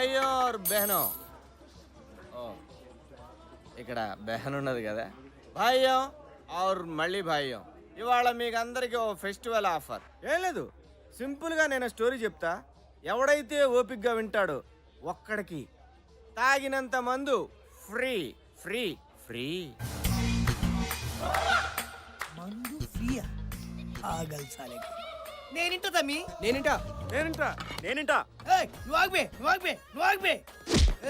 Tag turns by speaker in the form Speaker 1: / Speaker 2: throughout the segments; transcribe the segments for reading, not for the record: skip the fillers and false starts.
Speaker 1: భాయ్ और बहनों ఇక్కడ బెహన్ ఉన్నది కదా భాయ్యో और మళ్ళీ భాయ్యో ఇవాళ మీకు అందరికి ఓ ఫెస్టివల్ ఆఫర్ ఏం లేదు సింపుల్గా నేను స్టోరీ చెప్తా ఎవడైతే ఓపిక్గా వింటాడో ఒక్కడికి తాగినంత మందు ఫ్రీ ఫ్రీ ఫ్రీ
Speaker 2: మందు ఫ్రీయా ఆగల్ సాలే నేనింటా తమ్మి
Speaker 1: నేనింటా నేనింటా నేనింటా
Speaker 2: ఏయ్ నువ్వు ఆగబే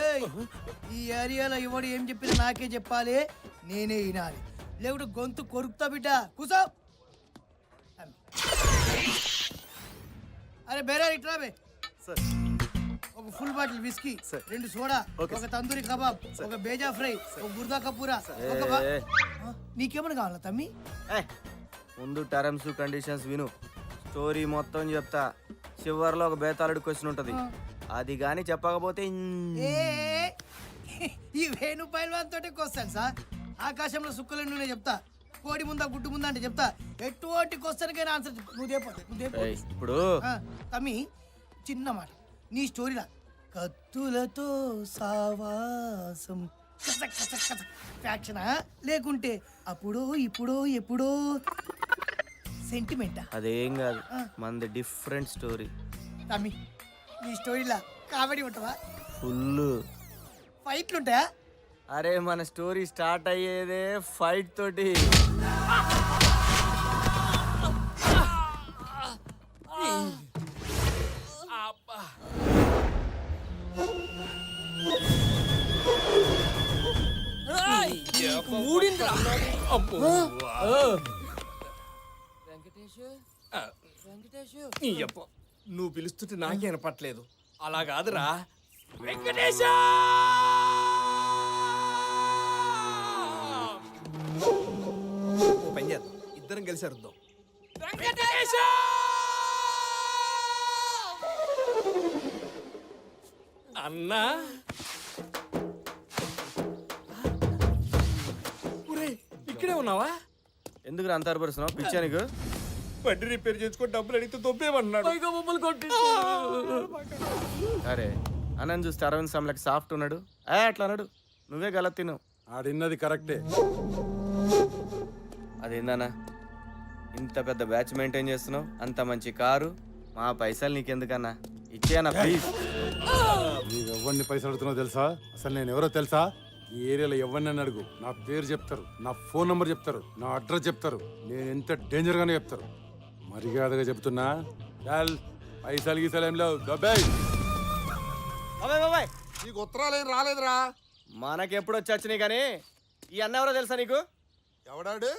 Speaker 2: ఏయ్ ఈ ఏరియాలో ఎవడు ఏం చెప్పినా నాకే చెప్పాలి నేనే వినాలి లేకుంటే గొంతు కొరుకుతా బిడ్డ కూసో అరే బేరా ఇట్రా బే
Speaker 1: సార్
Speaker 2: ఒక ఫుల్ బాటిల్ విస్కీ 2 సోడా ఒక తందూరి కబాబ్ ఒక బేజా ఫ్రై ఒక గుర్దా కపూరా ఒక నీకేమన్నా కావాలా తమ్మి
Speaker 1: ముందు టర్మ్స్ కండిషన్స్ విను స్టోరీ మొత్తం చెప్తా చివర్లో ఒక బేతాళుడి క్వశ్చన్ ఉంటది అది గాని చెప్పకపోతే
Speaker 2: ఈ వేణు పైల్వాన్ తోటే క్వశ్చన్ సార్ ఆకాశంలో సుక్కలు నువ్వే చెప్తా కోడి ముందా గుడ్డు ముందా అంటే చెప్తా ఎటువంటి క్వశ్చన్ కైనా ఆన్సర్ నువ్వు
Speaker 1: ఇప్పుడు
Speaker 2: తమ్మి చిన్న మాట నీ స్టోరీలా కత్తులతో సావాసం ఫ్యాక్షనా లేకుంటే అప్పుడో ఇప్పుడో ఎప్పుడో సెంటిమెంటా
Speaker 1: అదేం కాదు మనది డిఫరెంట్ స్టోరీ
Speaker 2: తమ్మి నీ స్టోరీలా కామెడీ ఉంటుందా
Speaker 1: ఫుల్
Speaker 2: ఫైట్లు ఉంటాయా
Speaker 1: అరే మన స్టోరీ స్టార్ట్ అయ్యేదే ఫైట్ తోటి
Speaker 3: నువ్వు పిలుస్తుంటే నాకే వినపట్లేదు అలా కాదురా వెంకటేశ పని చేద్దాం ఇద్దరం కలిసి అరుద్దాం వెంకటేశ అన్నా ఇక్కడే ఉన్నావా
Speaker 1: ఎందుకు అంతర్పరుస్తున్నావు పిచ్చా నీకు
Speaker 3: బండి రిపేర్ చేసుకొని డబ్బులు అడిగితే దొబ్బేమన్నాడు
Speaker 1: అరే అన్నని చూస్తే అరవింద్ సమలకి సాఫ్ట్ ఉన్నాడు అట్లా అన్నాడు నువ్వే గలత్ తిను
Speaker 4: ఆడిన్నది కరెక్టే
Speaker 1: అదేందన్నా ఇంత పెద్ద బ్యాచ్ మెయింటైన్ చేస్తున్నావు అంత మంచి కారు మా పైసలు నీకెందుకన్నా ఇచ్చేయన్నా ప్లీజ్
Speaker 4: నీవు ఎవరిని పైసలు అడుగుతున్నావు తెలుసా అసలు నేను ఎవరో తెలుసా ఈ ఏరియాలో ఎవరిని అడుగు నా పేరు చెప్తారు నా ఫోన్ నంబర్ చెప్తారు నా అడ్రస్ చెప్తారు నేను ఎంత డేంజర్ గానే చెప్తారు మర్యాదగా చెప్తున్నా చాల్ పైసలు గీసలు ఏం లేవు డబ్బేయ్
Speaker 1: బాబాయ్
Speaker 5: నీకు ఉత్తరాలు ఏం రాలేదురా
Speaker 1: మనకెప్పుడు వచ్చి వచ్చినాయి కానీ ఈ అన్న ఎవరో తెలుసా నీకు
Speaker 5: ఎవడాడు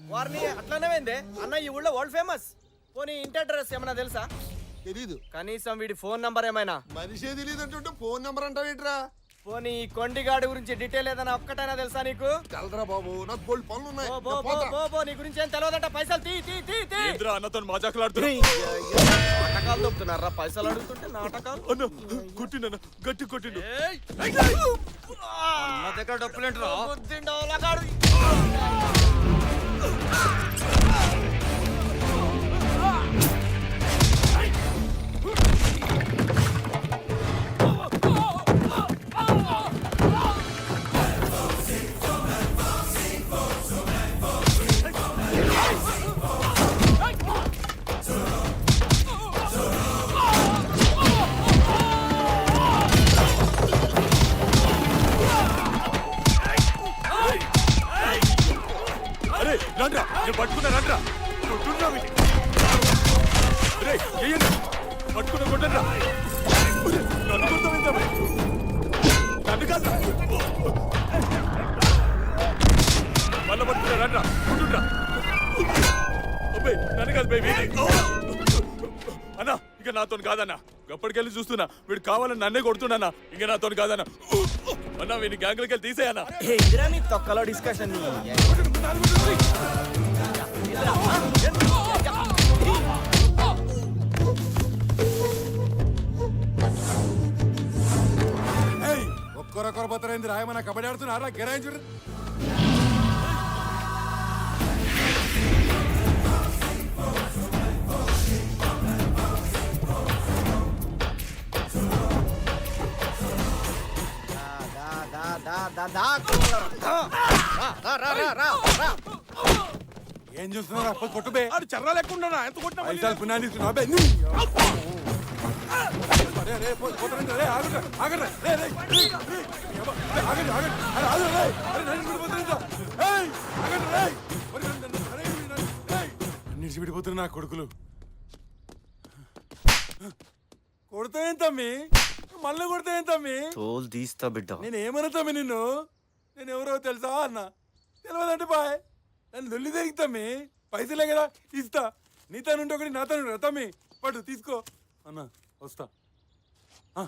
Speaker 1: వారిని అట్లనే అన్న ఈ ఊళ్ళో వరల్డ్ ఫేమస్ పోనీ ఇంటి అడ్రస్ ఏమన్నా తెలుసా
Speaker 5: తెలీదు
Speaker 1: కనీసం వీడి ఫోన్ నంబర్ ఏమైనా
Speaker 5: మనిషే తెలియదు అంటుంటే ఫోన్ నెంబర్ అంటావేంట్రా
Speaker 1: పోనీ ఈ కొండిగాడి గురించి డీటెయిల్ ఏదైనా ఒక్కటైనా తెలుసా నీకు
Speaker 5: తెలరా బాబు నాకు బోల్డ్ పనులు ఉన్నాయి
Speaker 1: నీ గురించి ఏం తెలియదంట పైసలు తీ
Speaker 3: అన్నతో మజాకులాడుతున్నా
Speaker 1: నాటకాలు దొప్పుతున్నారా పైసలు అడుగుతుంటే నాటకాలు
Speaker 3: కొట్టిన గట్టి కొట్టిండు
Speaker 1: నా దగ్గర డబ్బులేంట్రా
Speaker 3: రండ్రా నేను పట్టుకున్నా రండ్రా పట్టుకున్నా కొట్టండ్రా నన్ను కొడతామైందా నన్ను కాదు మళ్ళా పట్టుకున్నా రండ్రా కొట్టుండ్రా అబ్బాయి నన్ను కాదు బేబీ అన్నా ఇక నాతో కాదన్నా ఎప్పటికెళ్ళి చూస్తున్నా వీడు కావాలని నన్నే కొడుతున్నా ఇక నాతో కాదన్నా అన్నా వీడిని గ్యాంగ్లకి వెళ్ళి తీసేయన్నా
Speaker 1: నీ తొక్కలో డిస్కషన్
Speaker 4: ఒక్కరొక్కరు పోతారైంది రాయమన్నా కబడ్డీ ఆడుతున్నా గిరాయించు ఏం చూస్తున్నారా కొట్టుబే
Speaker 3: ఆడు చర్ర లేకుండా ఎంత కొట్టినా మళ్ళీ
Speaker 4: పైసలు పునాది తీసుకున్నావా బే? నీ అరే, రే, పోతారండి, రే, ఆగండి, ఆగండి, రే, రే, రే, రే, ఆగండి, ఆగండి, అరే, ఆగండి, రే, అరే, నన్ను విడిపోతారంట. ఏయ్, ఆగండి, రే, ఒరే, అరే, ఏయ్, అన్నిటికి విడిపోతున్నారు నా కొడుకులు. కొడతాయేం తమ్మి, మళ్ళీ కొడతాయేం తమ్మి?
Speaker 1: తోలు తీస్తా బిడ్డ.
Speaker 4: నేను ఏమన్నా తమ్మి నిన్ను, నేను ఎవరో తెలుసా అన్న, తెలియదంటే బాయ్, నన్ను దొల్లి తిరిగి తమ్మి, పైసలే కదా ఇస్తా, నీ తనుంటే ఒకటి నా తను తమ్మి, పడు తీసుకో అన్న, వస్తా. ఆ.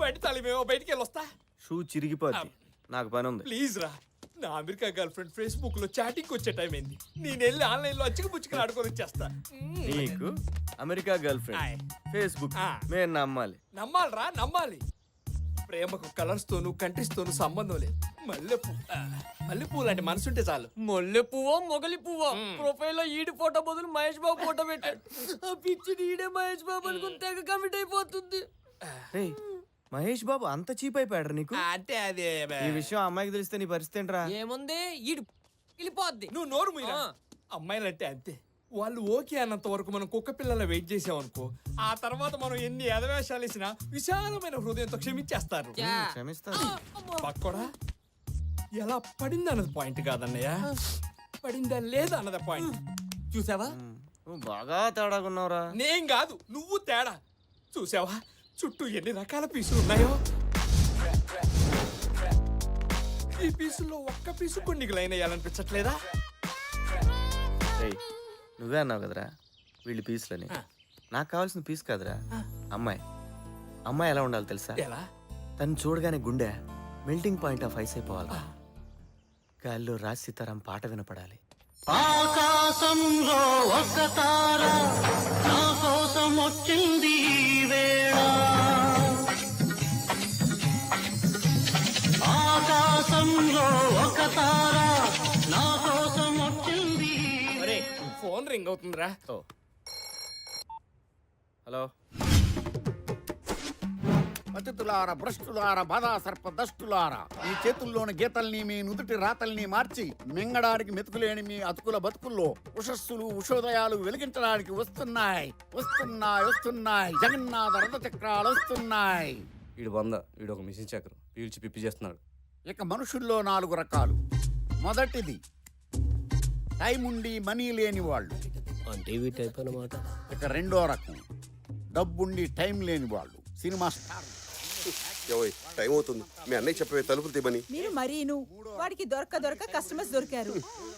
Speaker 3: బయట తలిమేమో బయటికి వెళ్ళొస్తా
Speaker 1: షూ చిరిగిపోద్ది, నాకు పని ఉంది.
Speaker 3: ప్లీజ్ రా. నా అమెరికా గర్ల్ ఫ్రెండ్ ఫేస్బుక్ లో చాటింగ్ వచ్చే టైం అయింది. నేను వెళ్ళి ఆన్లైన్ లో అచ్చికి పుచ్చుకుని ఆడుకొని వచ్చేస్తా.
Speaker 1: నీకు అమెరికా గర్ల్ ఫ్రెండ్,
Speaker 3: ఆయ్.
Speaker 1: ఫేస్బుక్,
Speaker 3: ఆ.
Speaker 1: మేము నమ్మాలి.
Speaker 3: నమ్మాలిరా, నమ్మాలి. ప్రేమకు కలర్స్ తోను కంట్రీస్ తోను సంబంధం లేదు. మల్లెపూలు అంటే మనసుంటే చాలు.
Speaker 6: మొల్లె పువ్వో మొగలి పువ్వో ప్రొఫైల్ లో ఈడి ఫోటో బదులు మహేష్ బాబు ఫోటో పెట్టాడు. ఆ పిచ్చి ఈడే మహేష్ బాబు అనుకుని తెగ కమిట్ అయిపోతుంది.
Speaker 1: రేయ్, మహేష్ బాబు అంత చీప్ అయిపోయాడు నీకు?
Speaker 3: అంటే అదే
Speaker 1: ఈ విషయం అమ్మాయికి తెలిస్తే నీ పరిస్థితి ఏంట్రా?
Speaker 6: ఏముంది ఈడు వెళ్ళిపోద్ది.
Speaker 3: నువ్వు నోరు మూయరా. అమ్మాయిలంటే అంతే. వాళ్ళు ఓకే అన్నంత వరకు మనం కుక్క పిల్లల వెయిట్ చేసామనుకో, ఆ తర్వాత మనం ఎన్ని ఎదవేషాలు వేసినా విశాలమైన హృదయంతో క్షమించేస్తారు.
Speaker 1: క్షమిస్తా.
Speaker 3: పక్కడా ఎలా పడింది అన్నది పాయింట్ కాదన్నయ్య, పడిందా లేదా అన్నది పాయింట్. చూసావా?
Speaker 1: నువ్వు బాగా తేడాకున్నావురా.
Speaker 3: నేను కాదు, నువ్వు తేడా. చూసావా చుట్టూ ఎన్ని రకాల పీసులు ఉన్నాయో? ఈ పీసుల్లో ఒక్క పీసు కొన్ని లైన్ వేయాలనిపించట్లేదా?
Speaker 1: రేయ్, నువ్వే అన్నావు కదరా వీళ్ళు పీసులని. నాకు కావాల్సిన పీస్ కాదురా అమ్మాయి. అమ్మాయి ఎలా ఉండాలి తెలుసా?
Speaker 3: ఎలా?
Speaker 1: తను చూడగానే గుండె మెల్టింగ్ పాయింట్ ఆఫ్ ఐస్ అయిపోవాలి. గాల్లో రాజ్ సీతారాం పాట వినపడాలి.
Speaker 7: ఆకాశంలో ఒక తార నా కోసం వచ్చింది ఈ వేళ. ఆకాశంలో ఒక తార నా కోసం వచ్చింది.
Speaker 3: ఒరే, ఫోన్ రింగ్ అవుతుందిరా.
Speaker 1: ఓ, హలో.
Speaker 8: పతితులార భ్రష్టులార బాధా సర్ప దష్టులారా, మీ చేతుల్లోని గీతల్ని మీ నుదుటి రాతల్ని మార్చి మింగడానికి మెతుకులేని మీ అతుకుల బతుకుల్లో ఉషస్సులు ఉషోదయాలు వెలిగించడానికి వస్తున్నాయి వస్తున్నాయి వస్తున్నాయి జగన్నాథ రథ చక్రాలు వస్తున్నాయి.
Speaker 9: వీడు వీడు ఒక మిషన్ చక్రం పీల్చి పిప్పి చేస్తున్నాడు.
Speaker 8: ఇక మనుషుల్లో 4 రకాలు. మొదటిది టైం ఉండి మనీ లేని వాళ్ళు.
Speaker 6: అంటే ఈ టైప్ అన్నమాట.
Speaker 8: ఇక రెండో రకం డబ్బుండి టైం లేని వాళ్ళు, సినిమా స్టార్.
Speaker 5: టైం అవుతుంది, మీ అన్నయ్య చెప్పే తలుపులు తీమని.
Speaker 10: మీరు మరీను వాడికి దొరక కస్టమర్స్ దొరికారు.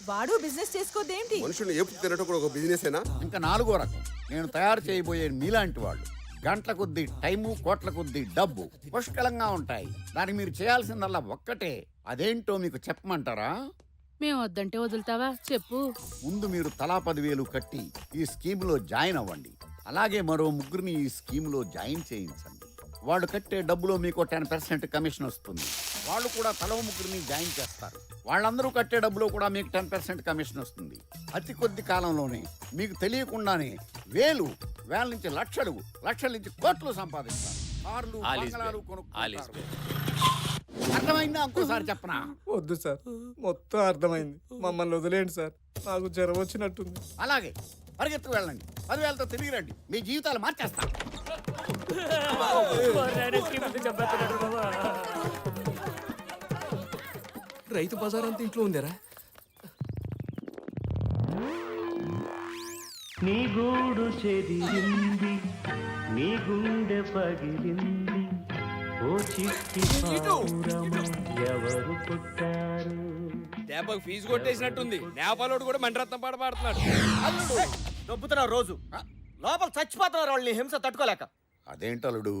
Speaker 10: వాడు బిజినెస్ చేసుకోదేంటి?
Speaker 5: మనుషుల్ని ఏపు తినటం కూడా ఒక బిజినెస్ ఏనా?
Speaker 8: ఇంకా 4వ రకం నేను తయారు చేయబోయే మీలాంటి వాళ్ళు. గంటల కొద్దీ టైము, కోట్ల కొద్దీ డబ్బు పుష్కలంగా ఉంటాయి. దానికి మీరు చేయాల్సిందల్లా ఒక్కటే. అదేంటో మీకు చెప్పమంటారా?
Speaker 10: మేము వద్దంటే వదులుతావా? చెప్పు.
Speaker 8: ముందు మీరు తలా 10,000 కట్టి ఈ స్కీమ్లో జాయిన్ అవ్వండి. అలాగే మరో 3 ఈ స్కీమ్లో జాయిన్ చేయించండి. వాళ్ళు కట్టే డబ్బులో మీకు 10% కమిషన్ వస్తుంది. వాళ్ళు కూడా తల 3 జాయిన్ చేస్తారు. వాళ్ళందరూ కట్టే డబ్బులో కూడా మీకు 10% కమిషన్ వస్తుంది. అతి కొద్ది కాలంలోనే మీకు తెలియకుండానే వేల నుంచి లక్షలు, లక్షల నుంచి కోట్లు సంపాదిస్తారు. కార్లు, బంగళాలు కొనుక్కుంటారు. అర్థమైందా? ఇంకోసారి చెప్పనా?
Speaker 2: వద్దు సార్, మొత్తం అర్థమైంది. మమ్మల్ని వదిలేండి సార్, నాకు జ్వరం వచ్చినట్టుంది.
Speaker 8: అలాగే పరిగెత్తు వెళ్ళండి. 10,000తో తిరిగి రండి. మీ జీవితాలు మార్చేస్తా.
Speaker 3: రైతు బజార్ అంతా ఇంట్లో ఉందేరా?
Speaker 7: నీ గూడు చెదిరింది, నీ గుండె పగిలింది, ఓ చిట్టి పావురము ఎవరు పుట్టారు.
Speaker 3: దెబ్బకు ఫీజు కొట్టేసినట్టుంది. నేపాలోడు కూడా మంటరత్నం పాట పాడుతున్నాడు.
Speaker 1: దొబ్బుతున్నావు రోజు, లోపల చచ్చిపోతున్నారు వాళ్ళు నీ హింస తట్టుకోలేక.
Speaker 8: అదేంటలుడు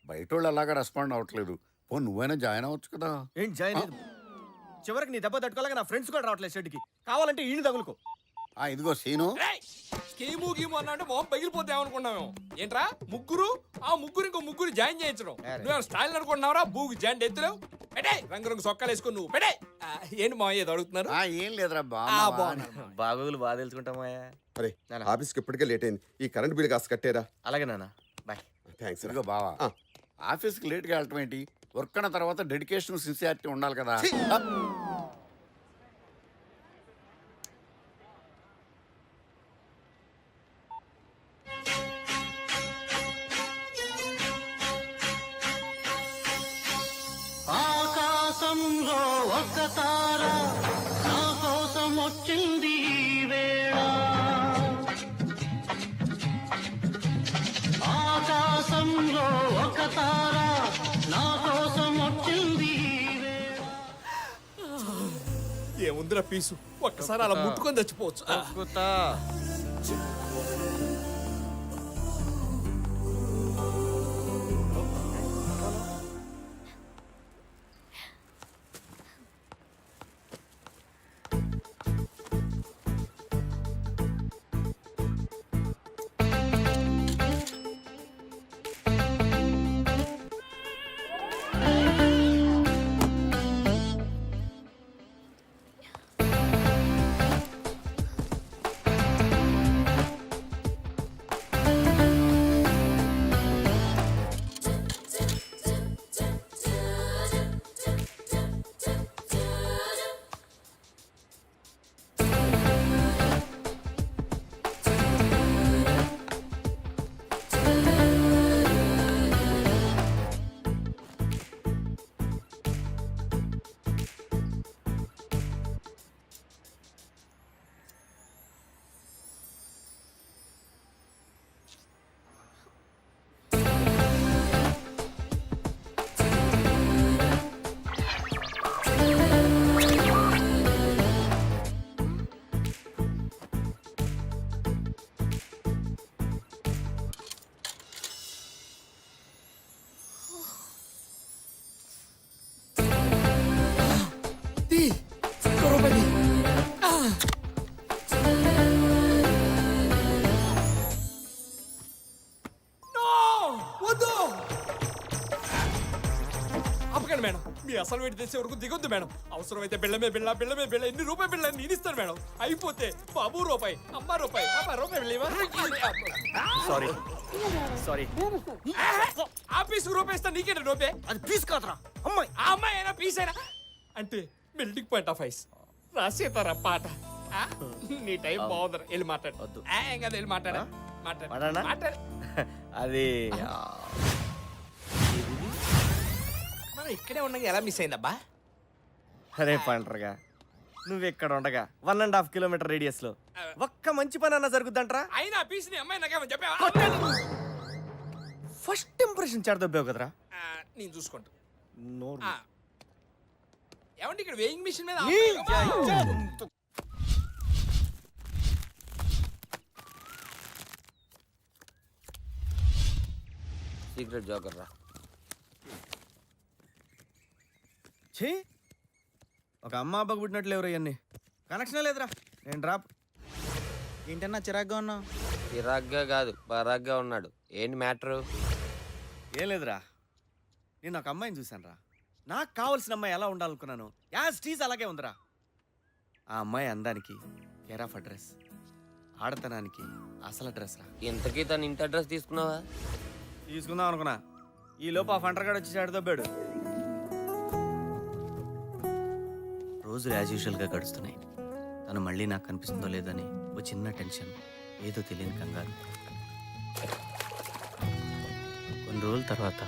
Speaker 8: బయట వాళ్ళు అలాగా రెస్పాండ్ అవ్వట్లేదు. పో నువ్వైనా జాయిన్ అవ్వచ్చు కదా.
Speaker 1: ఏం జాయిన్ అయ్యేది? చివరికి నీ దెబ్బ తట్టుకోలేక నా ఫ్రెండ్స్ కూడా రావట్లేదు షెడ్కి. కావాలంటే ఈయన తగులుకో.
Speaker 8: ఇదిగో సీను,
Speaker 3: స్కీము గీము అన్నా మొహం పగిలిపోతే ఏమనుకున్నావు? ఏంట్రా ముగ్గురు? ఆ ముగ్గురు ఇంకో ముగ్గురు జాయిన్ చేయించడం. నువ్వు స్టైల్ అనుకుంటున్నావురా? బూగు జాయిన్ ఎత్తులేవు.
Speaker 6: పెడే రంగు సొక్కాలు వేసుకుని నువ్వు పెడే ఏంటి మా ఏదో అడుగుతున్నారు
Speaker 8: ఏం లేదురా
Speaker 1: బాగోగులు బాగా తెలుసుకుంటామయ్యా.
Speaker 5: అరే ఆఫీస్కి ఇప్పటికే లేట్ అయింది. ఈ కరెంట్ బిల్ కాస్త కట్టారా?
Speaker 1: అలాగే నాన్న, బాయ్.
Speaker 5: థ్యాంక్స్.
Speaker 8: ఇదిగో బావా, ఆఫీస్కి లేట్గా వెళ్ళటం ఏంటి? వర్క్ అన్న తర్వాత డెడికేషన్ సిన్సియారిటీ ఉండాలి కదా.
Speaker 7: ఆకాశంలో ఒక తార నా కోసం వచ్చింది ఈ వేళ. ఆకాశంలో ఒక తార నా కోసం వచ్చింది ఈ వేళ.
Speaker 6: ఏముందిరా పీసు ఒక్కసారి అలా ముట్టుకొని చచ్చిపోవచ్చు
Speaker 1: తక్కుతా.
Speaker 6: ఆపకండి మేడం, మీ అసలు వేడి తెచ్చే వరకు దిగొద్దు మేడం. అవసరమైతే బిళ్ళమే బిళ్ళ బిళ్ళమే బిళ్ళ ఎన్ని రూపాయి బిళ్ళ నేను ఇస్తాను మేడం. అయిపోతే బాబు రూపాయి, అమ్మ రూపాయి, అమ్మ రూపాయి బిళ్ళ
Speaker 1: సారీ సారీ.
Speaker 6: ఆఫీస్ రూపాయి ఇస్తా, నీకేనా రూపాయి?
Speaker 1: అది పీస్ కాదురా, అమ్మాయి.
Speaker 6: ఆ అమ్మాయి అయినా పీస్ అయినా అంటే బిల్డింగ్ పాయింట్ ఆఫ్ ఐస్ రాసేతారా పాట. నీ టైం బాగుందిరా, వెళ్ళి మాట్లాడు.
Speaker 1: వద్దు.
Speaker 6: ఏం కదా, వెళ్ళి మాట్లాడా
Speaker 1: మాట్లాడనా?
Speaker 6: మాట్లాడు.
Speaker 1: అది
Speaker 6: మనం ఇక్కడే ఉండగా ఎలా మిస్ అయిందబ్బా?
Speaker 1: అరే పంటరుగా, నువ్వు ఇక్కడ ఉండగా 1.5 కిలోమీటర్ రేడియస్ లో ఒక్క మంచి పని అన్న జరుగుద్దంట్రా.
Speaker 6: అయినా పీస్ ని అమ్మాయి నాకేమో చెప్పావా?
Speaker 1: ఫస్ట్ ఇంప్రెషన్ చెడదొబ్బావు కదరా.
Speaker 6: నేను చూసుకుంటా.
Speaker 1: నోరు.
Speaker 6: ఏమంటే ఇక్కడ వేయింగ్ మిషన్ మీద
Speaker 1: సీక్రెట్ జోకర్ రా. ఛీ, ఒక అమ్మ అబ్బకు పుట్టినట్లు ఎవరు ఇవన్నీ కనెక్షన్ లేదురా. నేను డ్రాప్.
Speaker 11: ఏంటన్నా చిరాగ్గా ఉన్నావు?
Speaker 9: చిరాగ్గా కాదు, పరాగ్గా ఉన్నాడు. ఏంటి మ్యాటరు?
Speaker 1: ఏం లేదురా, నేను ఒక అమ్మాయిని చూశాను రా. నాకు కావాల్సిన అమ్మాయి ఎలా ఉండాలనుకున్నాను, యాజ్ టీజ్ అలాగే ఉందిరా. ఆ అమ్మాయి అందానికి కేర్ ఆఫ్ అడ్రస్, ఆడతనానికి అసలు అడ్రస్ రా.
Speaker 9: ఇంతకీ తను ఇంటి అడ్రస్ తీసుకున్నావా?
Speaker 1: తీసుకుందాం అనుకున్నా, ఈ లోపు ఆ ఫంటర్గాడు వచ్చి చాడుదొబ్బాడు. రోజులు యాజ్ యూజువల్గా గడుస్తున్నాయి. తను మళ్ళీ నాకు కనిపిస్తుందో లేదని ఓ చిన్న టెన్షన్, ఏదో తెలియని కంగారు. కొన్ని రోజుల తర్వాత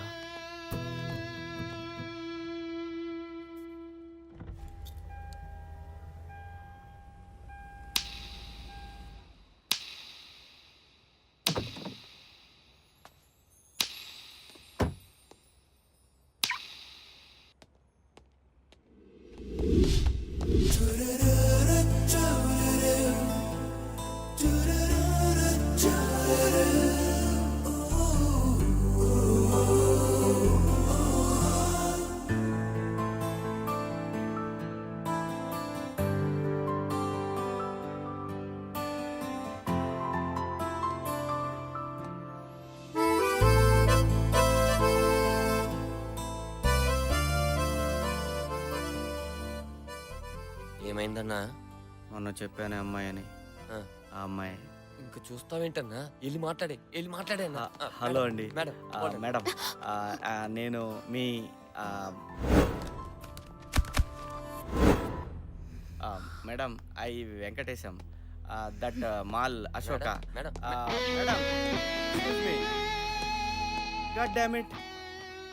Speaker 9: ఏమైందన్నా?
Speaker 1: మొన్న చెప్పానే అమ్మాయి అని,
Speaker 9: ఆ,
Speaker 1: ఆ అమ్మాయి.
Speaker 9: ఇంకా చూస్తావేంటన్నా? వెళ్ళి మాట్లాడే అన్నా.
Speaker 1: హలో అండి.
Speaker 9: మేడం,
Speaker 1: మేడం, నేను మీ madam I Venkatesham, that mall Ashoka.
Speaker 9: Madam,
Speaker 1: madam, god damn it,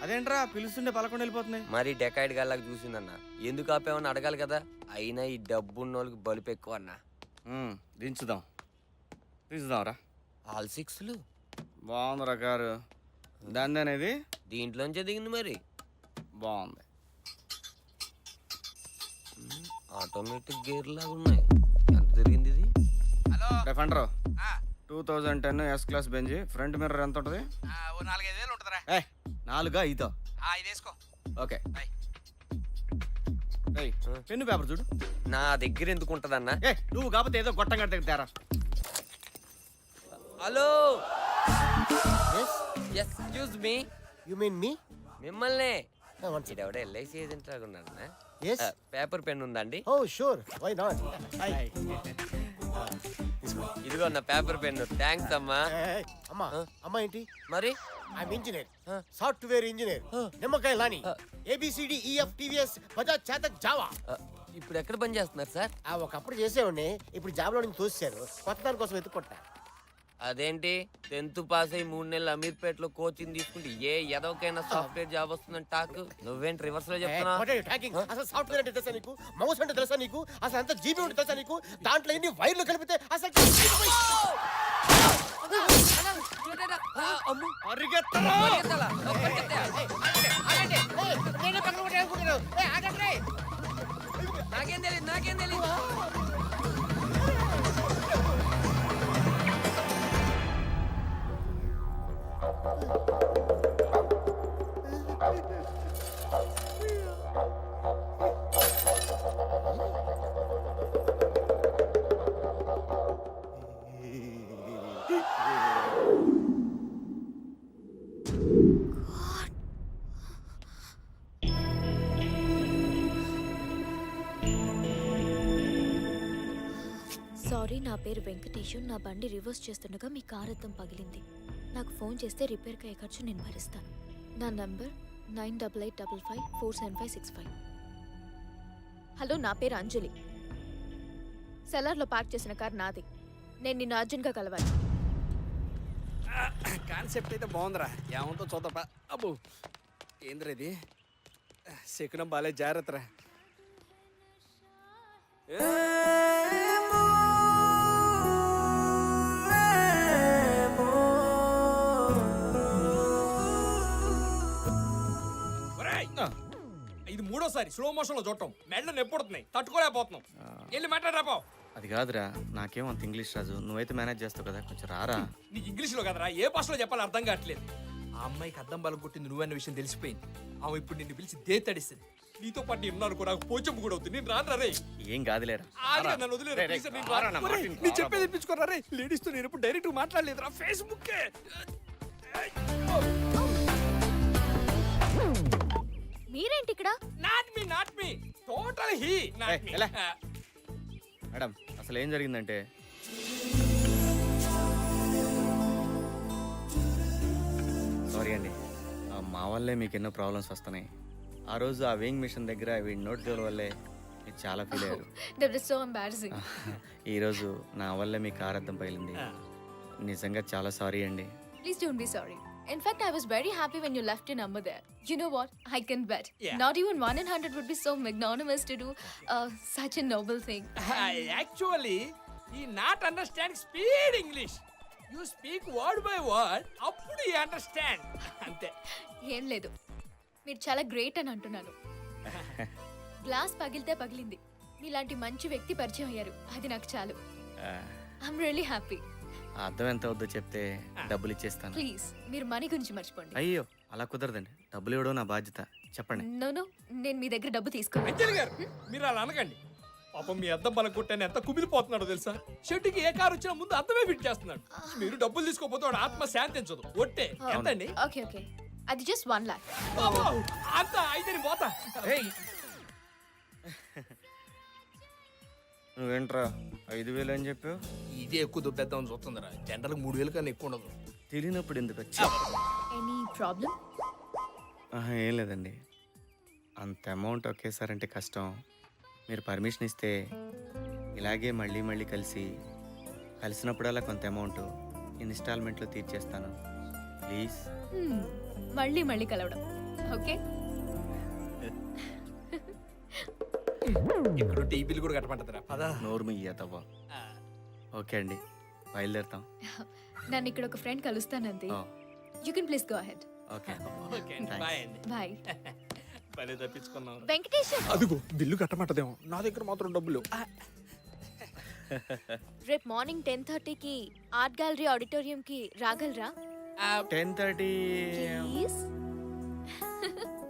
Speaker 1: అదేంట్రా పిలుస్తుంటే పలకుండా వెళ్ళిపోతున్నాయి.
Speaker 9: మరి డెకాయిడ్ గాళ్ళకి చూసిందన్నా. ఎందుకు ఆపేమని అడగాలి కదా. అయినా ఈ డబ్బున్నోళ్ళకి బలుపు ఎక్కువ అన్నా.
Speaker 1: దించుదాంరా.
Speaker 9: ఆల్ సిక్స్లు
Speaker 1: బాగుందిరా కారు. దాని అనేది
Speaker 9: దీంట్లోంచే దిగింది మరి.
Speaker 1: బాగుంది.
Speaker 9: ఆటోమేటిక్ గేర్ లాగా ఉన్నాయి. ఎంత తిరిగింది ఇది?
Speaker 1: డెఫెండర్ 2010 S class Benz. Front mirror ఎంత ఉంటుంది?
Speaker 2: 4-5 ఉంటుందిరా.
Speaker 1: 4 5.
Speaker 2: ఇది వేసుకో.
Speaker 1: ఓకే. పెన్ను పేపర్ చూడు.
Speaker 9: నా దగ్గర ఎందుకు ఉంటదన్నా?
Speaker 1: నువ్వు కాకపోతే ఏదో గొట్టం గట్ట తేరా.
Speaker 9: Hello, excuse me.
Speaker 11: You mean me?
Speaker 9: మిమ్మల్నే. ఇదెవడ LIC ఏజెంట్ లాగా ఉన్నాడన్నా. పేపర్ పెన్ ఉందండి?
Speaker 11: Oh sure, why not.
Speaker 9: ఇదిగో నా పేపర్ పెన్. థ్యాంక్స్ అమ్మా.
Speaker 11: అమ్మా ఏంటి?
Speaker 9: మరి
Speaker 11: ఐఎమ్ ఇంజనీర్, సాఫ్ట్వేర్ ఇంజనీర్. నిమ్మకాయ లాని, ABCD EF TVS Bajaj Chetak Java.
Speaker 9: ఇప్పుడు ఎక్కడ పని చేస్తున్నారు సార్?
Speaker 11: ఒకప్పుడు చేసేవాడిని, ఇప్పుడు జాబ్ లో నుంచి తోసేశారు. కొత్త దాని కోసం వెతుక్కుంటా.
Speaker 9: అదేంటి 10th పాస్ అయ్యి 3 నెలలు అమీర్పేటలో కోచింగ్ తీసుకుంటే ఏ ఎదవకైనా సాఫ్ట్వేర్ జాబ్ వస్తుందని టాక్. నువ్వేంటి రివర్స్ లో చెప్తున్నావు?
Speaker 11: అసలు సాఫ్ట్వేర్ అంటే తెలుసా నీకు? మౌస్ అంటే తెలుసా నీకు? అసలు అంత జీబీ ఉంటే తెలుసా నీకు? దాంట్లో ఎన్ని వైర్లు కలిపితే అసలు
Speaker 9: నాకేం తెలియదు.
Speaker 12: సారీ, నా పేరు వెంకటేషు. నా బండి రివర్స్ చేస్తుండగా మీ కార్ అద్దం పగిలింది. నాకు ఫోన్ చేస్తే రిపేర్కి అయ్యే ఖర్చు నేను భరిస్తాను. నా నంబర్ 9885547565. హలో, నా పేరు అంజలి. సెలార్లో పార్క్ చేసిన కార్ నాది. నేను నిన్ను అర్జెంట్గా కలవాలి.
Speaker 6: కాన్సెప్ట్ అయితే బాగుందిరా. ఏమంతో చూద్దాపా. అబ్బో ఏంద్రా ఇది? శకునం బాలే, జాగ్రత్తరా. ఇది 3వసారి స్లో మోషన్ లో చూడటం. మెడలు నొప్పుడుతున్నాయి, తట్టుకోలేకపోతున్నాం. వెళ్ళి మాట్లాడరాపో.
Speaker 1: అది కాదురా, నాకేం అంత ఇంగ్లీష్ రాజు. నువ్వైతే మేనేజ్ చేస్తావు కదా, కొంచెం రారా.
Speaker 6: నీకు ఇంగ్లీష్ లో కదరా, ఏ భాషలో చెప్పాలో అర్థం కావట్లేదు. ఆ అమ్మాయికి అద్దం బలం కొట్టింది నువ్వన్న విషయం తెలిసిపోయింది. ఆమె ఇప్పుడు నిన్ను పిలిచి తడిస్తుంది. నీతో పాటు నేను ఉన్నాను, నాకు పోచంపు కూడా అవుతుంది. నేను రాను రే.
Speaker 1: ఏం కాదులేరా.
Speaker 6: నన్ను వదిలేరా. నీ చెప్పేది తెప్పించుకోరా రే. లేడీస్ తో నేను ఇప్పుడు డైరెక్ట్ మాట్లాడలేదురా, ఫేస్బుక్.
Speaker 12: మీరేంటి ఇక్కడ?
Speaker 6: Not me total he.
Speaker 1: Madam, అసలు ఏం జరిగిందంటే, సారీ అండి, మా వల్లే మీకు ఎన్నో ప్రాబ్లమ్స్ వస్తున్నాయి. ఆ రోజు ఆ వేయింగ్ మిషన్ దగ్గర వీడి నోట్ జోల వల్లే మీరు చాలా ఫీల్ అయ్యారు.
Speaker 12: That was so embarrassing.
Speaker 1: ఈరోజు నా వల్లే మీ కార్ అద్దం పగిలింది. నిజంగా చాలా సారీ అండి.
Speaker 12: Please don't be sorry. In fact, I was very happy when you left your number there. You know what? I can bet.
Speaker 6: Yeah.
Speaker 12: Not even 1 in 100 would be so magnanimous to do such a noble thing.
Speaker 6: Actually, he not understand speed English. You speak word by word. Appudu he understand. Ante.
Speaker 12: ఏం లేదు, మీరు చాలా great అని అంటున్నాను. Glass పగిలితే పగిలింది. మీలాంటి మంచి వ్యక్తి పరిచయం అయ్యారు, అది నాకు చాలు. I'm really happy.
Speaker 1: ఆ అద్దం ఎంత వద్దో చెప్తే డబ్బులు ఇచ్చేస్తాను.
Speaker 12: ప్లీజ్, మీరు మనీ గురించి మర్చిపోండి.
Speaker 1: అయ్యో, అలా కుదరదండి. డబ్బులు ఇవ్వడం నా బాధ్యత. చెప్పండి.
Speaker 12: నో, నేను మీ దగ్గర డబ్బు తీసుకోను.
Speaker 6: అంజలి గారు, మీరు అలా అనకండి. పాపం మీ అద్దం బలం కొట్టాను ఎంత కుమిలిపోతున్నాడో తెలుసా. షెడ్యూకి ఏ కారు వచ్చినా ముందు అద్దమే ఫిట్ చేస్తున్నాడు. మీరు డబ్బులు తీసుకోపోతే వాడు ఆత్మ శాంతించదు. ఒట్టే ఎంతండి?
Speaker 12: ఓకే, అది జస్ట్ 1 lakh.
Speaker 6: అంత అయితే పోతా.
Speaker 1: నువ్వేంట్రా 5,000 అని చెప్పావు?
Speaker 6: ఇదే ఎక్కువ దుబ్బేద్దామని చూస్తుందిరా. జనరల్ 3,000 కన్నా ఎక్కువ ఉండదు.
Speaker 1: తెలియనప్పుడు ఎందుకు వచ్చా?
Speaker 12: Any problem?
Speaker 1: ఏం లేదండి. అంత అమౌంట్ ఒకేసారంటే కష్టం. మీరు పర్మిషన్ ఇస్తే ఇలాగే మళ్ళీ మళ్ళీ కలిసినప్పుడల్లా కొంత అమౌంట్ ఇన్స్టాల్మెంట్లో తీర్చేస్తాను. ప్లీజ్.
Speaker 12: మళ్ళీ మళ్ళీ కలవడం. ఓకే.
Speaker 6: ఇప్పుడు టీ బిల్ కూడా కట్టమంటదిరా. పదా.
Speaker 1: నోరు ముయ్యతవ్వ. ఓకే అండి, బయలుదేరుతాం.
Speaker 12: నన్ను ఇక్కడ ఒక ఫ్రెండ్ కలుస్తానంది. You can please go ahead.
Speaker 1: Okay.
Speaker 6: Okay అండి, బాయ్ అండి.
Speaker 12: బాయ్.
Speaker 6: పని తప్పించుకున్నాం.
Speaker 12: వెంకటేశం,
Speaker 6: అదిగో బిల్లు కట్టమంటదేమో. నా దగ్గర మాత్రం డబ్బులు.
Speaker 12: రేపు మార్నింగ్ 10:30కి ఆర్ట్ గ్యాలరీ ఆడిటోరియం కి రాగలరా?
Speaker 1: 10:30.
Speaker 12: ప్లీజ్.